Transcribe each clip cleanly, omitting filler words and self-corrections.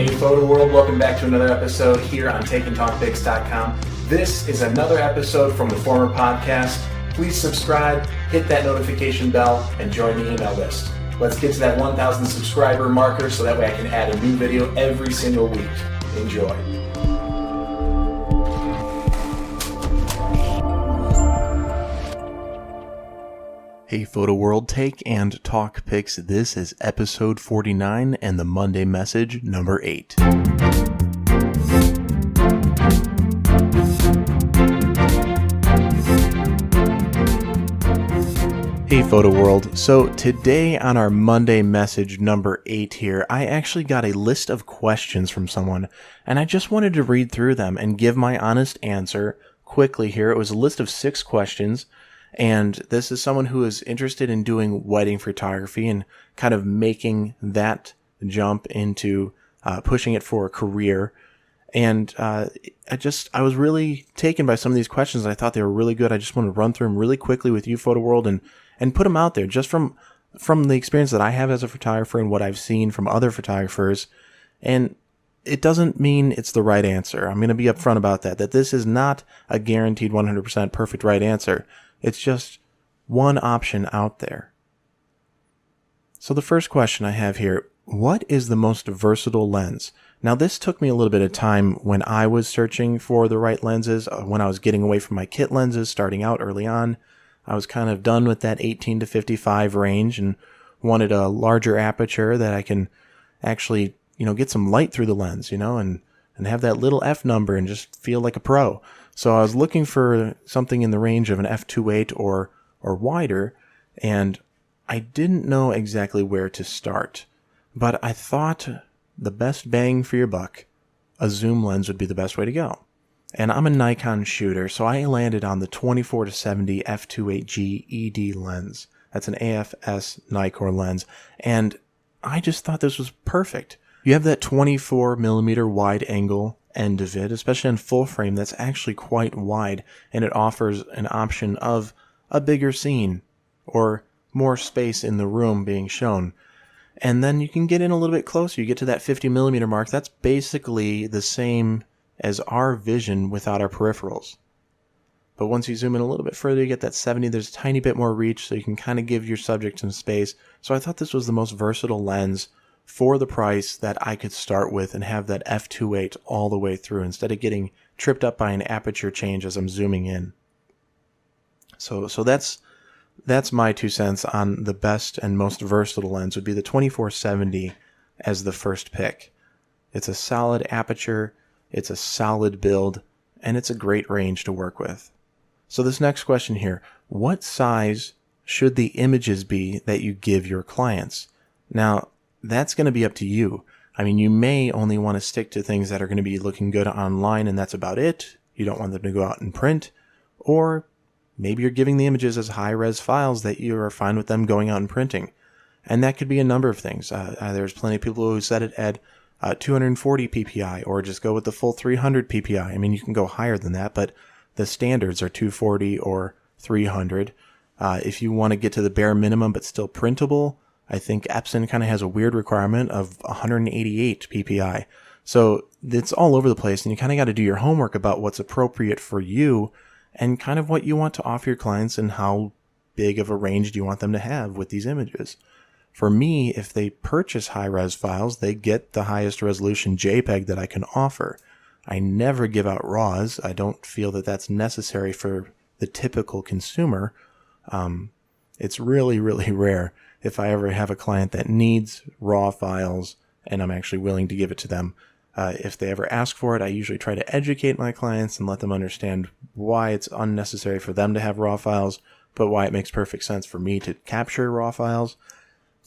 Hey Photo World, welcome back to another episode here on takeandtalkpics.com. This is another episode from the former podcast. Please subscribe, hit that notification bell, and join the email list. Let's get to that 1,000 subscriber marker so that way I can add a new video every single week. Enjoy. Hey Photo World, Take and Talk Pics. This is episode 49 and the Monday message number 8. Hey Photo World, so today on our Monday message number 8 here, I actually got a list of questions from someone, and I just wanted to read through them and give my honest answer quickly here. It was a list of 6 questions. And this is someone who is interested in doing wedding photography and kind of making that jump into pushing it for a career. And I was really taken by some of these questions. I thought they were really good. I just want to run through them really quickly with you, Photo World, and put them out there just from the experience that I have as a photographer and what I've seen from other photographers. And it doesn't mean it's the right answer. I'm going to be upfront about that this is not a guaranteed 100% perfect right answer. It's just one option out there. So the first question I have here, what is the most versatile lens? Now this took me a little bit of time when I was searching for the right lenses, when I was getting away from my kit lenses starting out early on. I was kind of done with that 18 to 55 range and wanted a larger aperture that I can actually, get some light through the lens, and have that little f number and just feel like a pro. So I was looking for something in the range of an f2.8 or wider, and I didn't know exactly where to start. But I thought the best bang for your buck, a zoom lens would be the best way to go. And I'm a Nikon shooter, so I landed on the 24-70 f2.8G ED lens. That's an AFS Nikkor lens, and I just thought this was perfect. You have that 24mm wide angle end of it, especially on full frame, that's actually quite wide, and it offers an option of a bigger scene or more space in the room being shown. And then you can get in a little bit closer. You get to that 50mm mark. That's basically the same as our vision without our peripherals. But once you zoom in a little bit further, you get that 70. There's a tiny bit more reach, so you can kind of give your subject some space. So I thought this was the most versatile lens for the price that I could start with and have that f2.8 all the way through instead of getting tripped up by an aperture change as I'm zooming in. So that's my 2 cents on the best and most versatile lens would be the 24-70 as the first pick. It's a solid aperture, it's a solid build, and it's a great range to work with. So this next question here, what size should the images be that you give your clients? Now, that's going to be up to you. I mean, you may only want to stick to things that are going to be looking good online and that's about it. You don't want them to go out and print. Or maybe you're giving the images as high-res files that you are fine with them going out and printing. And that could be a number of things. There's plenty of people who set it at 240 ppi or just go with the full 300 ppi. I mean, you can go higher than that, but the standards are 240 or 300. If you want to get to the bare minimum but still printable, I think Epson kind of has a weird requirement of 188 ppi. So it's all over the place, and you kind of got to do your homework about what's appropriate for you and kind of what you want to offer your clients and how big of a range do you want them to have with these images. For me, if they purchase high-res files, they get the highest resolution JPEG that I can offer. I never give out RAWs. I don't feel that that's necessary for the typical consumer. It's really, really rare if I ever have a client that needs raw files and I'm actually willing to give it to them. If they ever ask for it, I usually try to educate my clients and let them understand why it's unnecessary for them to have raw files, but why it makes perfect sense for me to capture raw files.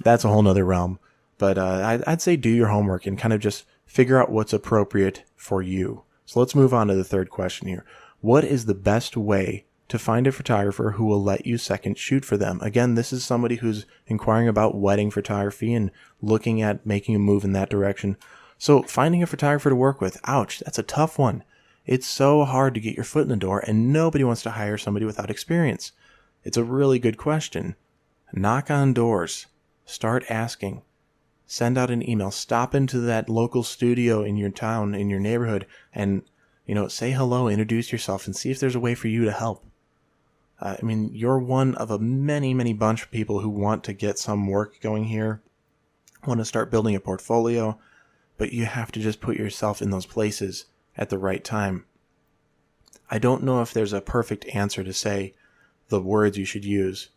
That's a whole nother realm. But I'd say do your homework and kind of just figure out what's appropriate for you. So let's move on to the third question here. What is the best way to find a photographer who will let you second shoot for them? Again, this is somebody who's inquiring about wedding photography and looking at making a move in that direction. So finding a photographer to work with, ouch, that's a tough one. It's so hard to get your foot in the door and nobody wants to hire somebody without experience. It's a really good question. Knock on doors. Start asking. Send out an email. Stop into that local studio in your town, in your neighborhood, and, say hello, introduce yourself, and see if there's a way for you to help. You're one of a many, many bunch of people who want to get some work going here, want to start building a portfolio, but you have to just put yourself in those places at the right time. I don't know if there's a perfect answer to say the words you should use,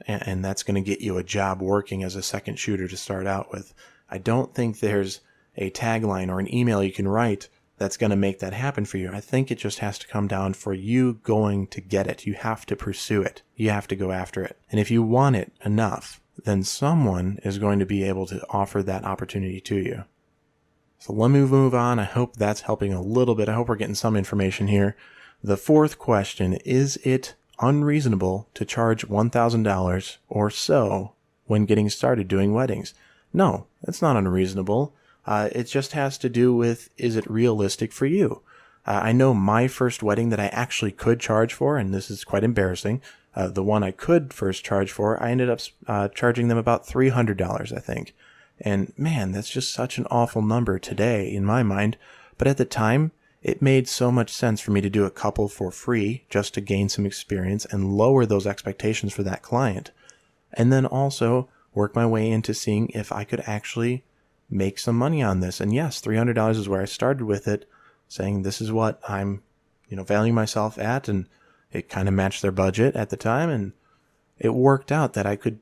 and that's going to get you a job working as a second shooter to start out with. I don't think there's a tagline or an email you can write that's going to make that happen for you. I think it just has to come down for you going to get it. You have to pursue it. You have to go after it. And if you want it enough, then someone is going to be able to offer that opportunity to you. So let me move on. I hope that's helping a little bit. I hope we're getting some information here. The fourth question, is it unreasonable to charge $1,000 or so when getting started doing weddings? No, it's not unreasonable. It just has to do with, is it realistic for you? I know my first wedding that I actually could charge for, and this is quite embarrassing, the one I could first charge for, I ended up charging them about $300, I think. And man, that's just such an awful number today in my mind. But at the time, it made so much sense for me to do a couple for free just to gain some experience and lower those expectations for that client. And then also work my way into seeing if I could actually make some money on this. And yes, $300 is where I started with it, saying this is what I'm, valuing myself at, and it kind of matched their budget at the time, and it worked out that I could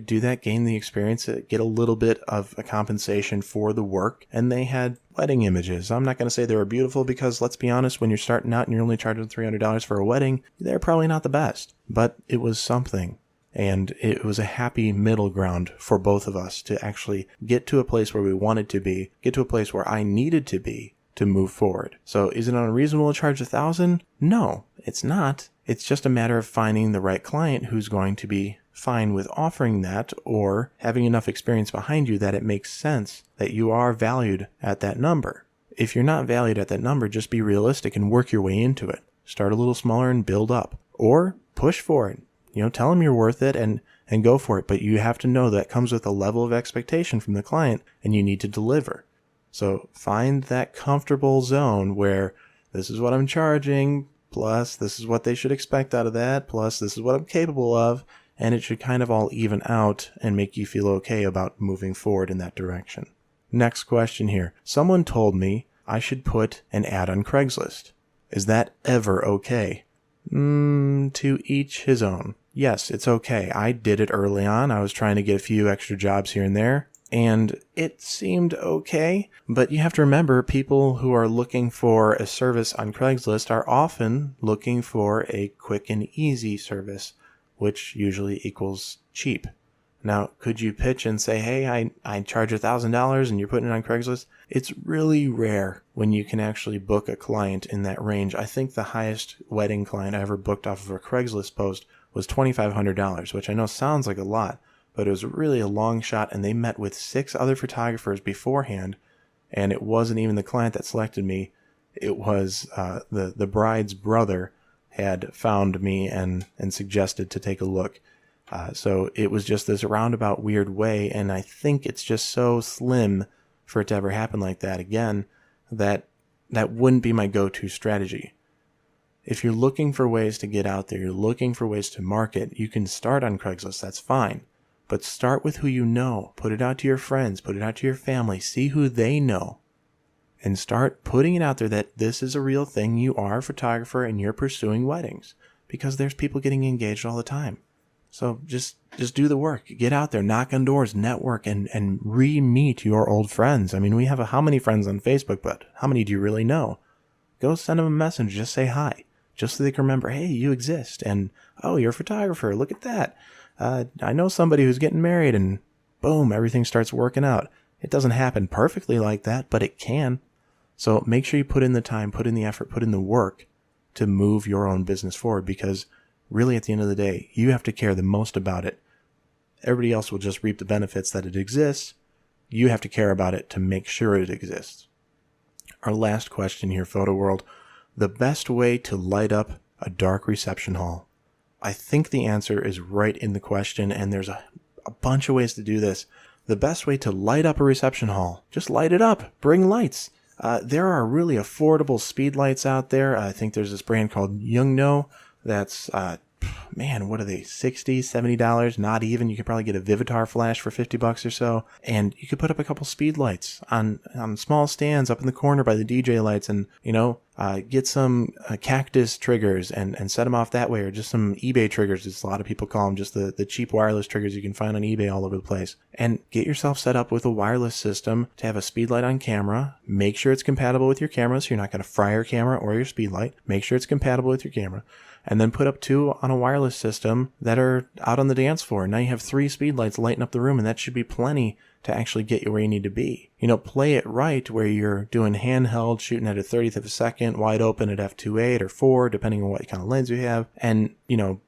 do that, gain the experience, get a little bit of a compensation for the work, and they had wedding images. I'm not going to say they were beautiful because, let's be honest, when you're starting out and you're only charging $300 for a wedding, they're probably not the best, but it was something. And it was a happy middle ground for both of us to actually get to a place where we wanted to be, get to a place where I needed to be to move forward. So is it unreasonable to charge $1,000? No, it's not. It's just a matter of finding the right client who's going to be fine with offering that, or having enough experience behind you that it makes sense that you are valued at that number. If you're not valued at that number, just be realistic and work your way into it. Start a little smaller and build up, or push for it. Tell them you're worth it and go for it. But you have to know that comes with a level of expectation from the client, and you need to deliver. So find that comfortable zone where this is what I'm charging, plus this is what they should expect out of that, plus this is what I'm capable of, and it should kind of all even out and make you feel okay about moving forward in that direction. Next question here. Someone told me I should put an ad on Craigslist. Is that ever okay? To each his own. Yes, it's okay. I did it early on. I was trying to get a few extra jobs here and there, and it seemed okay. But you have to remember, people who are looking for a service on Craigslist are often looking for a quick and easy service, which usually equals cheap. Now, could you pitch and say, hey, I charge $1,000 and you're putting it on Craigslist? It's really rare when you can actually book a client in that range. I think the highest wedding client I ever booked off of a Craigslist post was $2,500, which I know sounds like a lot, but it was really a long shot, and they met with 6 other photographers beforehand, and it wasn't even the client that selected me. It was the bride's brother had found me and suggested to take a look. So it was just this roundabout weird way, and I think it's just so slim for it to ever happen like that again that wouldn't be my go-to strategy. If you're looking for ways to get out there, you're looking for ways to market, you can start on Craigslist, that's fine. But start with who you know. Put it out to your friends, put it out to your family, see who they know. And start putting it out there that this is a real thing, you are a photographer and you're pursuing weddings. Because there's people getting engaged all the time. So just do the work. Get out there, knock on doors, network, and re-meet your old friends. We have how many friends on Facebook, but how many do you really know? Go send them a message, just say hi. Just so they can remember, hey, you exist, and, oh, you're a photographer, look at that. I know somebody who's getting married, and boom, everything starts working out. It doesn't happen perfectly like that, but it can. So make sure you put in the time, put in the effort, put in the work to move your own business forward, because really at the end of the day, you have to care the most about it. Everybody else will just reap the benefits that it exists. You have to care about it to make sure it exists. Our last question here, Photo World. The best way to light up a dark reception hall. I think the answer is right in the question, and there's a bunch of ways to do this, the best way to light up a reception hall. Just light it up. Bring lights. There are really affordable speed lights out there. I think there's this brand called Yungno that's, what are they, $60, $70? Not even. You could probably get a Vivitar flash for $50 or so. And you could put up a couple speed lights on small stands up in the corner by the DJ lights and, get some cactus triggers and set them off that way, or just some eBay triggers, as a lot of people call them, just the cheap wireless triggers you can find on eBay all over the place. And get yourself set up with a wireless system to have a speed light on camera. Make sure it's compatible with your camera so you're not going to fry your camera or your speed light. Make sure it's compatible with your camera. And then put up 2 on a wireless system that are out on the dance floor. Now you have 3 speed lights lighting up the room, and that should be plenty to actually get you where you need to be. Play it right where you're doing handheld, shooting at a 30th of a second, wide open at f2.8 or 4, depending on what kind of lens you have, and,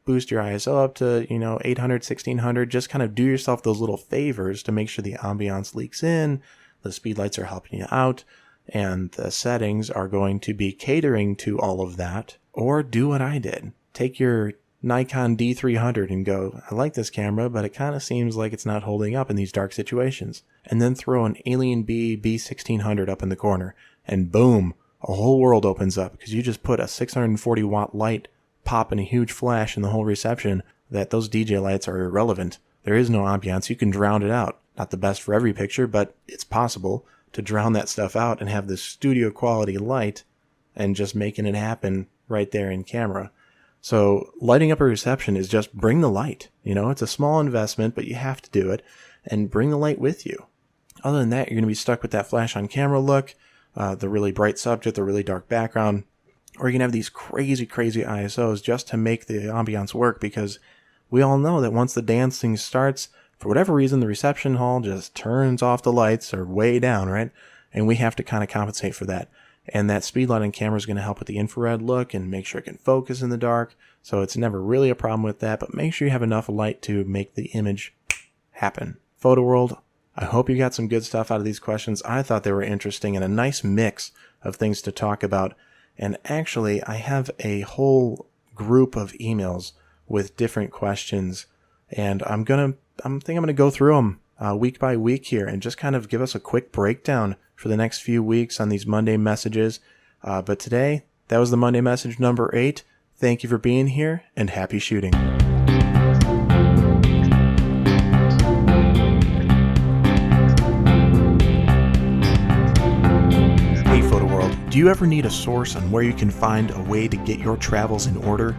boost your ISO up to, 800, 1600. Just kind of do yourself those little favors to make sure the ambiance leaks in, the speed lights are helping you out, and the settings are going to be catering to all of that. Or do what I did. Take your Nikon D300 and go, I like this camera, but it kind of seems like it's not holding up in these dark situations. And then throw an Alien B B1600 up in the corner, and boom, a whole world opens up because you just put a 640 watt light popping a huge flash in the whole reception that those DJ lights are irrelevant. There is no ambiance. You can drown it out. Not the best for every picture, but it's possible to drown that stuff out and have this studio quality light and just making it happen right there in camera. So lighting up a reception is just bring the light. It's a small investment, but you have to do it, and bring the light with you. Other than that, you're going to be stuck with that flash on camera look, the really bright subject, the really dark background, or you can have these crazy, crazy ISOs just to make the ambiance work, because we all know that once the dancing starts, for whatever reason, the reception hall just turns off the lights or way down, right? And we have to kind of compensate for that. And that speed light on camera is going to help with the infrared look and make sure it can focus in the dark. So it's never really a problem with that, but make sure you have enough light to make the image happen. Photo World, I hope you got some good stuff out of these questions. I thought they were interesting and a nice mix of things to talk about. And actually, I have a whole group of emails with different questions, and I think I'm going to go through them week by week here and just kind of give us a quick breakdown for the next few weeks on these Monday messages. But today, that was the Monday message number 8. Thank you for being here, and happy shooting. Hey Photo World, do you ever need a source on where you can find a way to get your travels in order?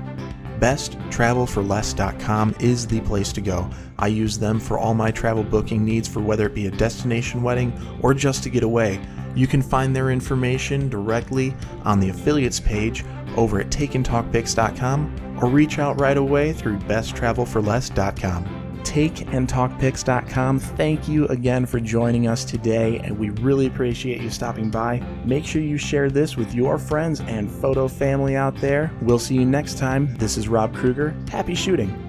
besttravelforless.com is the place to go. I use them for all my travel booking needs, for whether it be a destination wedding or just to get away. You can find their information directly on the affiliates page over at takeandtalkpics.com, or reach out right away through besttravelforless.com. takeandtalkpics.com. Thank you again for joining us today, and we really appreciate you stopping by. Make sure you share this with your friends and photo family out there. We'll see you next time. This is Rob Kruger. Happy shooting.